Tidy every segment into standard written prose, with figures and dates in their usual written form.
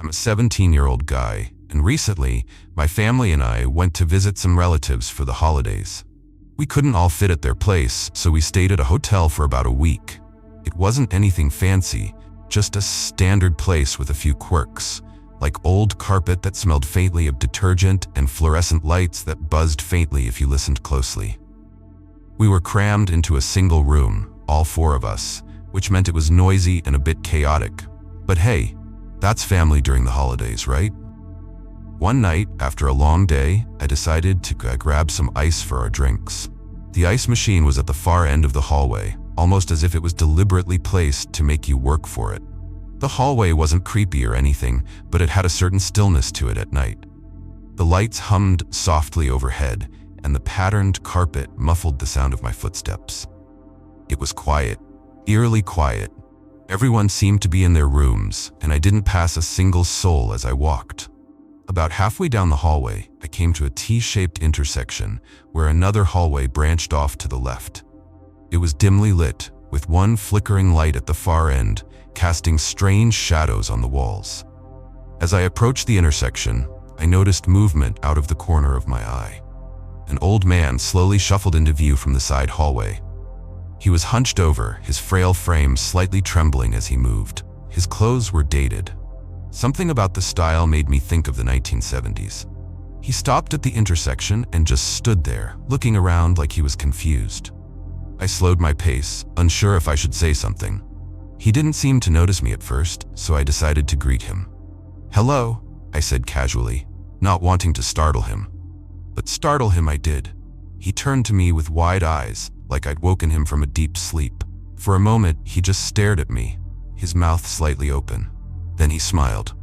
I'm a 17-year-old guy, and recently, my family and I went to visit some relatives for the holidays. We couldn't all fit at their place, so we stayed at a hotel for about a week. It wasn't anything fancy, just a standard place with a few quirks, like old carpet that smelled faintly of detergent and fluorescent lights that buzzed faintly if you listened closely. We were crammed into a single room, all four of us, which meant it was noisy and a bit chaotic. But hey, that's family during the holidays, right? One night, after a long day, I decided to grab some ice for our drinks. The ice machine was at the far end of the hallway, almost as if it was deliberately placed to make you work for it. The hallway wasn't creepy or anything, but it had a certain stillness to it at night. The lights hummed softly overhead, and the patterned carpet muffled the sound of my footsteps. It was quiet, eerily quiet. Everyone seemed to be in their rooms, and I didn't pass a single soul as I walked. About halfway down the hallway, I came to a T-shaped intersection where another hallway branched off to the left. It was dimly lit, with one flickering light at the far end, casting strange shadows on the walls. As I approached the intersection, I noticed movement out of the corner of my eye. An old man slowly shuffled into view from the side hallway. He was hunched over, his frail frame slightly trembling as he moved. His clothes were dated. Something about the style made me think of the 1970s. He stopped at the intersection and just stood there, looking around like he was confused. I slowed my pace, unsure if I should say something. He didn't seem to notice me at first, so I decided to greet him. "Hello," I said casually, not wanting to startle him. But startle him I did. He turned to me with wide eyes, like I'd woken him from a deep sleep. For a moment, he just stared at me, his mouth slightly open. Then he smiled.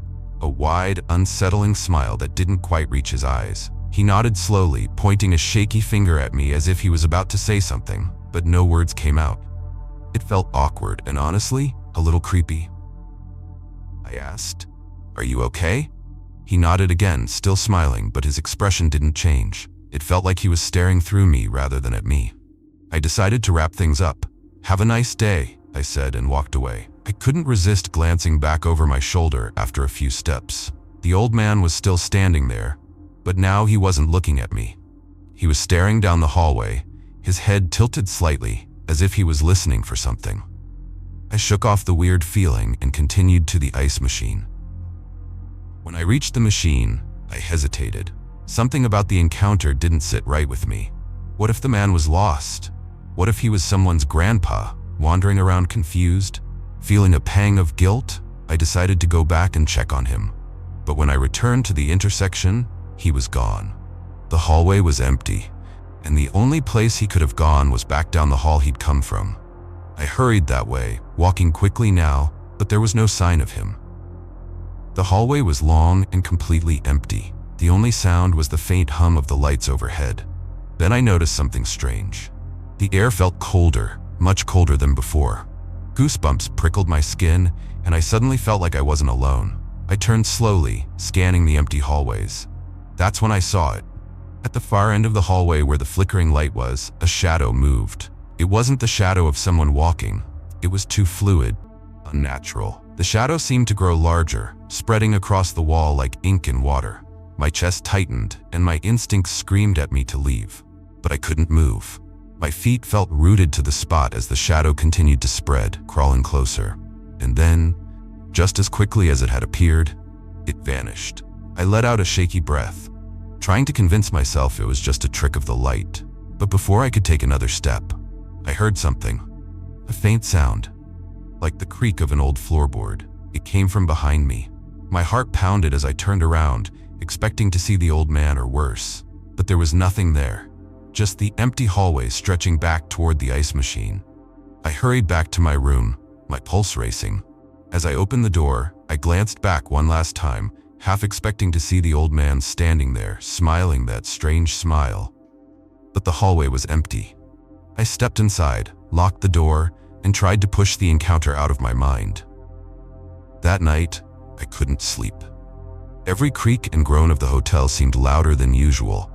A wide, unsettling smile that didn't quite reach his eyes. He nodded slowly, pointing a shaky finger at me as if he was about to say something, but no words came out. It felt awkward and honestly, a little creepy. I asked, "Are you okay?" He nodded again, still smiling, but his expression didn't change. It felt like he was staring through me rather than at me. I decided to wrap things up. "Have a nice day," I said and walked away. I couldn't resist glancing back over my shoulder after a few steps. The old man was still standing there, but now he wasn't looking at me. He was staring down the hallway, his head tilted slightly, as if he was listening for something. I shook off the weird feeling and continued to the ice machine. When I reached the machine, I hesitated. Something about the encounter didn't sit right with me. What if the man was lost? What if he was someone's grandpa, wandering around confused? Feeling a pang of guilt, I decided to go back and check on him. But when I returned to the intersection, he was gone. The hallway was empty, and the only place he could have gone was back down the hall he'd come from. I hurried that way, walking quickly now, but there was no sign of him. The hallway was long and completely empty. The only sound was the faint hum of the lights overhead. Then I noticed something strange. The air felt colder, much colder than before. Goosebumps prickled my skin, and I suddenly felt like I wasn't alone. I turned slowly, scanning the empty hallways. That's when I saw it. At the far end of the hallway where the flickering light was, a shadow moved. It wasn't the shadow of someone walking. It was too fluid, unnatural. The shadow seemed to grow larger, spreading across the wall like ink in water. My chest tightened, and my instincts screamed at me to leave. But I couldn't move. My feet felt rooted to the spot as the shadow continued to spread, crawling closer. And then, just as quickly as it had appeared, it vanished. I let out a shaky breath, trying to convince myself it was just a trick of the light. But before I could take another step, I heard something. A faint sound, like the creak of an old floorboard. It came from behind me. My heart pounded as I turned around, expecting to see the old man or worse. But there was nothing there, just the empty hallway stretching back toward the ice machine. I hurried back to my room, my pulse racing. As I opened the door, I glanced back one last time, half expecting to see the old man standing there, smiling that strange smile. But the hallway was empty. I stepped inside, locked the door, and tried to push the encounter out of my mind. That night, I couldn't sleep. Every creak and groan of the hotel seemed louder than usual,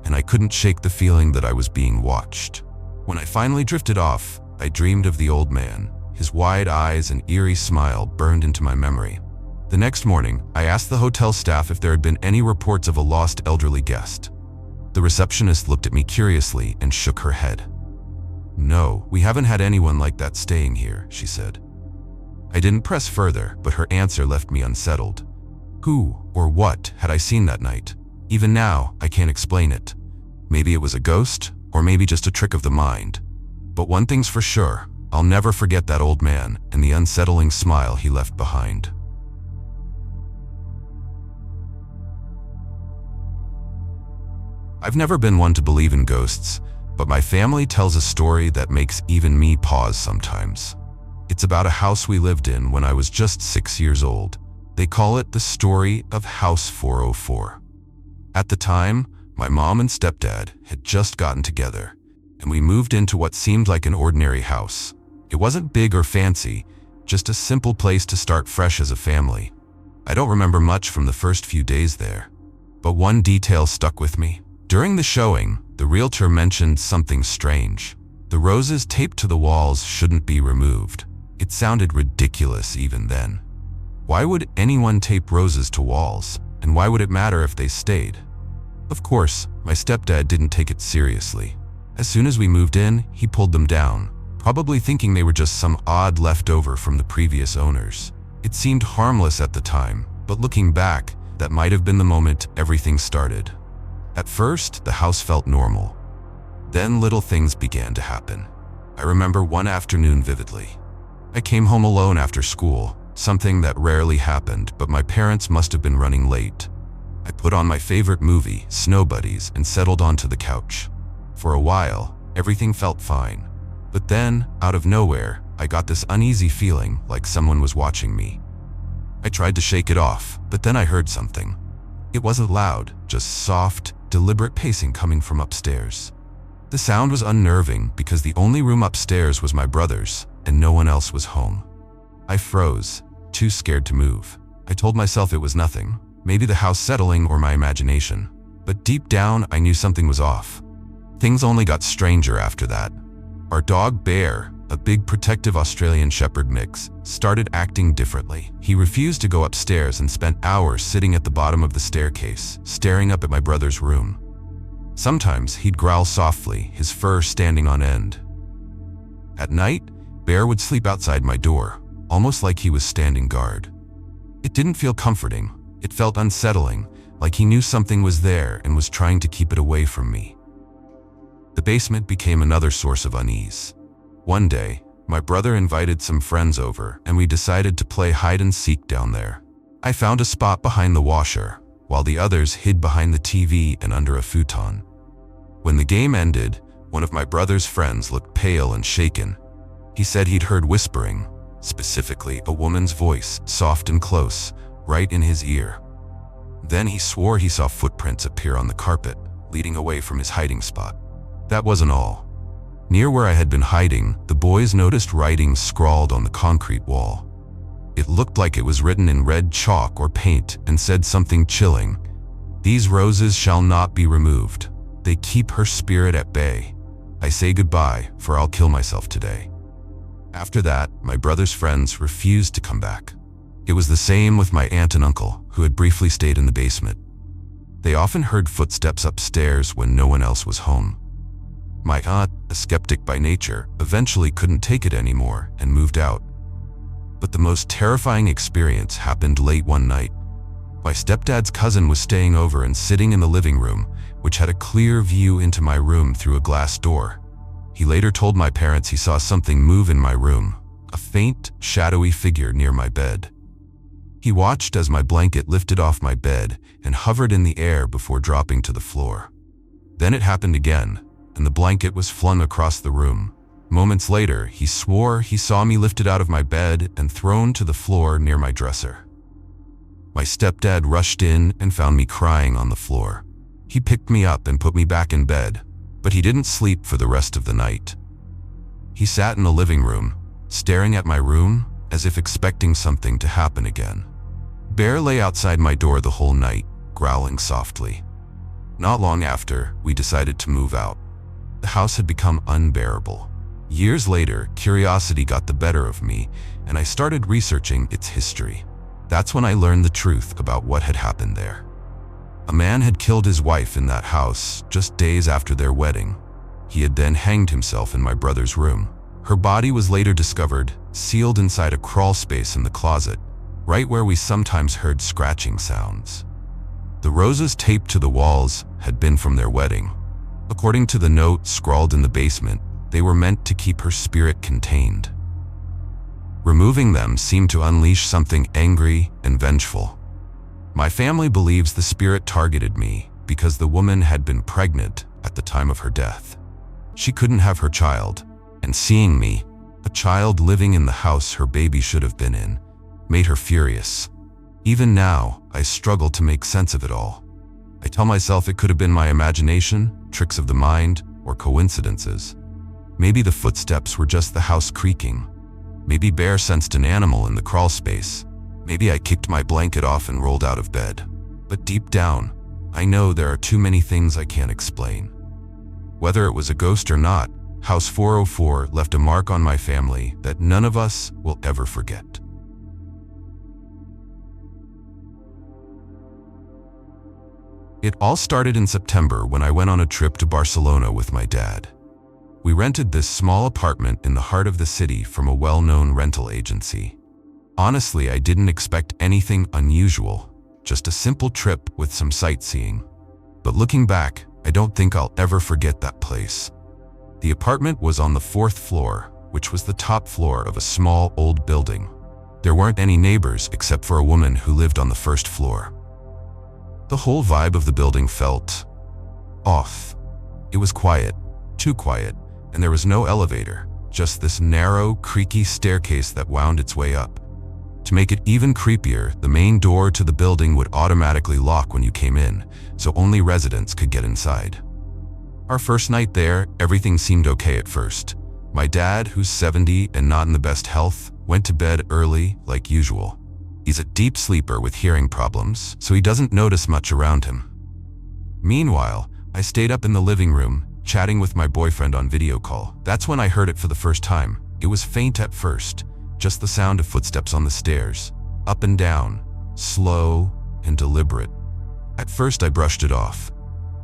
and I couldn't shake the feeling that I was being watched. When I finally drifted off, I dreamed of the old man. His wide eyes and eerie smile burned into my memory. The next morning, I asked the hotel staff if there had been any reports of a lost elderly guest. The receptionist looked at me curiously and shook her head. "No, we haven't had anyone like that staying here," she said. I didn't press further, but her answer left me unsettled. Who or what had I seen that night? Even now, I can't explain it. Maybe it was a ghost, or maybe just a trick of the mind. But one thing's for sure, I'll never forget that old man and the unsettling smile he left behind. I've never been one to believe in ghosts, but my family tells a story that makes even me pause sometimes. It's about a house we lived in when I was just 6 years old. They call it the story of House 404. At the time, my mom and stepdad had just gotten together, and we moved into what seemed like an ordinary house. It wasn't big or fancy, just a simple place to start fresh as a family. I don't remember much from the first few days there, but one detail stuck with me. During the showing, the realtor mentioned something strange. The roses taped to the walls shouldn't be removed. It sounded ridiculous even then. Why would anyone tape roses to walls, and why would it matter if they stayed? Of course, my stepdad didn't take it seriously. As soon as we moved in, he pulled them down, probably thinking they were just some odd leftover from the previous owners. It seemed harmless at the time, but looking back, that might have been the moment everything started. At first, the house felt normal. Then little things began to happen. I remember one afternoon vividly. I came home alone after school, something that rarely happened, but my parents must have been running late. I put on my favorite movie, Snow Buddies, and settled onto the couch. For a while, everything felt fine. But then, out of nowhere, I got this uneasy feeling like someone was watching me. I tried to shake it off, but then I heard something. It wasn't loud, just soft, deliberate pacing coming from upstairs. The sound was unnerving because the only room upstairs was my brother's, and no one else was home. I froze, too scared to move. I told myself it was nothing, maybe the house settling or my imagination. But deep down, I knew something was off. Things only got stranger after that. Our dog Bear, a big protective Australian Shepherd mix, started acting differently. He refused to go upstairs and spent hours sitting at the bottom of the staircase, staring up at my brother's room. Sometimes he'd growl softly, his fur standing on end. At night, Bear would sleep outside my door, almost like he was standing guard. It didn't feel comforting. It felt unsettling, like he knew something was there and was trying to keep it away from me. The basement became another source of unease. One day, my brother invited some friends over, and we decided to play hide and seek down there. I found a spot behind the washer, while the others hid behind the TV and under a futon. When the game ended, one of my brother's friends looked pale and shaken. He said he'd heard whispering, specifically a woman's voice, soft and close, right in his ear. Then he swore he saw footprints appear on the carpet, leading away from his hiding spot. That wasn't all. Near where I had been hiding, the boys noticed writing scrawled on the concrete wall. It looked like it was written in red chalk or paint and said something chilling. "These roses shall not be removed. They keep her spirit at bay. I say goodbye, for I'll kill myself today." After that, my brother's friends refused to come back. It was the same with my aunt and uncle, who had briefly stayed in the basement. They often heard footsteps upstairs when no one else was home. My aunt, a skeptic by nature, eventually couldn't take it anymore and moved out. But the most terrifying experience happened late one night. My stepdad's cousin was staying over and sitting in the living room, which had a clear view into my room through a glass door. He later told my parents he saw something move in my room, a faint, shadowy figure near my bed. He watched as my blanket lifted off my bed and hovered in the air before dropping to the floor. Then it happened again, and the blanket was flung across the room. Moments later, he swore he saw me lifted out of my bed and thrown to the floor near my dresser. My stepdad rushed in and found me crying on the floor. He picked me up and put me back in bed, but he didn't sleep for the rest of the night. He sat in the living room, staring at my room as if expecting something to happen again. Bear lay outside my door the whole night, growling softly. Not long after, we decided to move out. The house had become unbearable. Years later, curiosity got the better of me, and I started researching its history. That's when I learned the truth about what had happened there. A man had killed his wife in that house just days after their wedding. He had then hanged himself in my brother's room. Her body was later discovered, sealed inside a crawl space in the closet, right where we sometimes heard scratching sounds. The roses taped to the walls had been from their wedding. According to the note scrawled in the basement, they were meant to keep her spirit contained. Removing them seemed to unleash something angry and vengeful. My family believes the spirit targeted me because the woman had been pregnant at the time of her death. She couldn't have her child, and seeing me, a child living in the house her baby should have been in, made her furious. Even now, I struggle to make sense of it all. I tell myself it could have been my imagination, tricks of the mind, or coincidences. Maybe the footsteps were just the house creaking. Maybe Bear sensed an animal in the crawl space. Maybe I kicked my blanket off and rolled out of bed. But deep down, I know there are too many things I can't explain. Whether it was a ghost or not, House 404 left a mark on my family that none of us will ever forget. It all started in September when I went on a trip to Barcelona with my dad. We rented this small apartment in the heart of the city from a well-known rental agency. Honestly, I didn't expect anything unusual, just a simple trip with some sightseeing. But looking back, I don't think I'll ever forget that place. The apartment was on the 4th floor, which was the top floor of a small old building. There weren't any neighbors except for a woman who lived on the 1st floor. The whole vibe of the building felt off. It was quiet, too quiet, and there was no elevator, just this narrow, creaky staircase that wound its way up. To make it even creepier, the main door to the building would automatically lock when you came in, so only residents could get inside. Our first night there, everything seemed okay at first. My dad, who's 70 and not in the best health, went to bed early, like usual. He's a deep sleeper with hearing problems, so he doesn't notice much around him. Meanwhile, I stayed up in the living room, chatting with my boyfriend on video call. That's when I heard it for the first time. It was faint at first, just the sound of footsteps on the stairs, up and down, slow and deliberate. At first I brushed it off.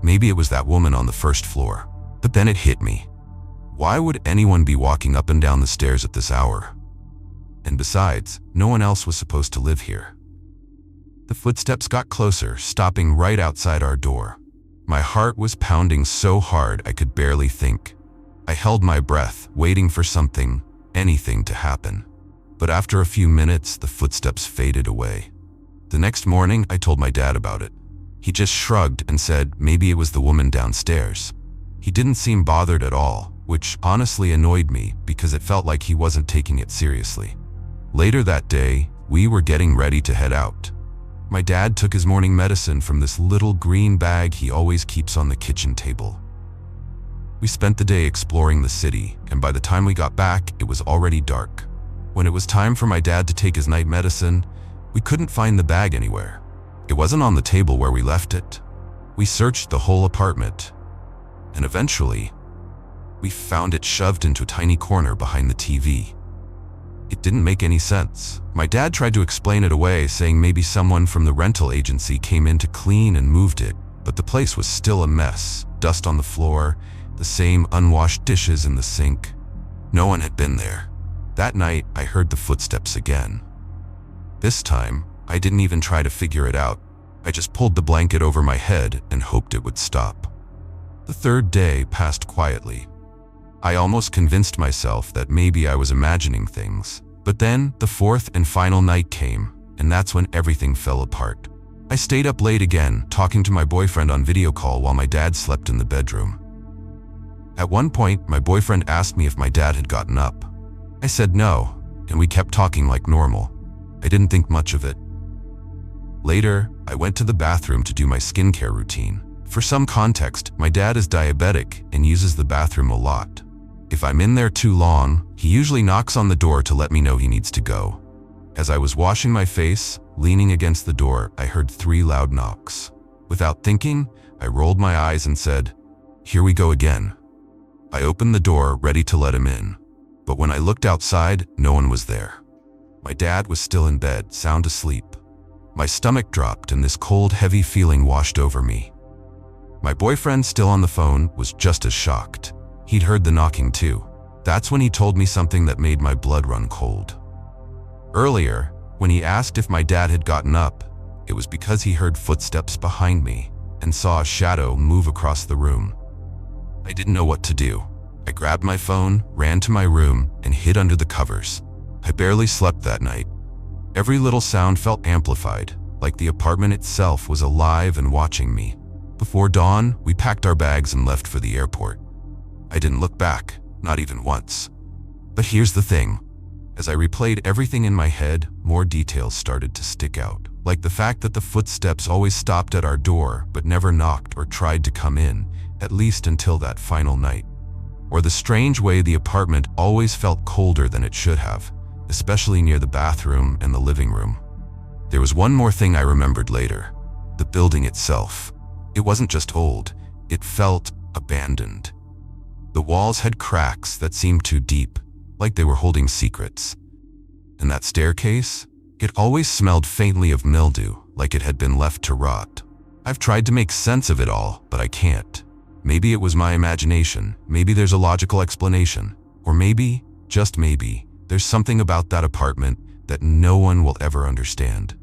Maybe it was that woman on the 1st floor. But then it hit me. Why would anyone be walking up and down the stairs at this hour? And besides, no one else was supposed to live here. The footsteps got closer, stopping right outside our door. My heart was pounding so hard I could barely think. I held my breath, waiting for something, anything to happen. But after a few minutes, the footsteps faded away. The next morning, I told my dad about it. He just shrugged and said maybe it was the woman downstairs. He didn't seem bothered at all, which honestly annoyed me because it felt like he wasn't taking it seriously. Later that day, we were getting ready to head out. My dad took his morning medicine from this little green bag he always keeps on the kitchen table. We spent the day exploring the city, and by the time we got back, it was already dark. When it was time for my dad to take his night medicine, we couldn't find the bag anywhere. It wasn't on the table where we left it. We searched the whole apartment, and eventually, we found it shoved into a tiny corner behind the TV. It didn't make any sense. My dad tried to explain it away, saying maybe someone from the rental agency came in to clean and moved it, but the place was still a mess. Dust on the floor, the same unwashed dishes in the sink. No one had been there. That night, I heard the footsteps again. This time, I didn't even try to figure it out. I just pulled the blanket over my head and hoped it would stop. The 3rd day passed quietly. I almost convinced myself that maybe I was imagining things. But then, the 4th and final night came, and that's when everything fell apart. I stayed up late again, talking to my boyfriend on video call while my dad slept in the bedroom. At one point, my boyfriend asked me if my dad had gotten up. I said no, and we kept talking like normal. I didn't think much of it. Later, I went to the bathroom to do my skincare routine. For some context, my dad is diabetic and uses the bathroom a lot. If I'm in there too long, he usually knocks on the door to let me know he needs to go. As I was washing my face, leaning against the door, I heard 3 loud knocks. Without thinking, I rolled my eyes and said, "Here we go again." I opened the door, ready to let him in. But when I looked outside, no one was there. My dad was still in bed, sound asleep. My stomach dropped and this cold, heavy feeling washed over me. My boyfriend, still on the phone, was just as shocked. He'd heard the knocking too. That's when he told me something that made my blood run cold. Earlier, when he asked if my dad had gotten up, it was because he heard footsteps behind me and saw a shadow move across the room. I didn't know what to do. I grabbed my phone, ran to my room, and hid under the covers. I barely slept that night. Every little sound felt amplified, like the apartment itself was alive and watching me. Before dawn, we packed our bags and left for the airport. I didn't look back, not even once. But here's the thing. As I replayed everything in my head, more details started to stick out, like the fact that the footsteps always stopped at our door but never knocked or tried to come in, at least until that final night. Or the strange way the apartment always felt colder than it should have, especially near the bathroom and the living room. There was one more thing I remembered later. The building itself. It wasn't just old, it felt abandoned. The walls had cracks that seemed too deep, like they were holding secrets. And that staircase? It always smelled faintly of mildew, like it had been left to rot. I've tried to make sense of it all, but I can't. Maybe it was my imagination, maybe there's a logical explanation, or maybe, just maybe, there's something about that apartment that no one will ever understand.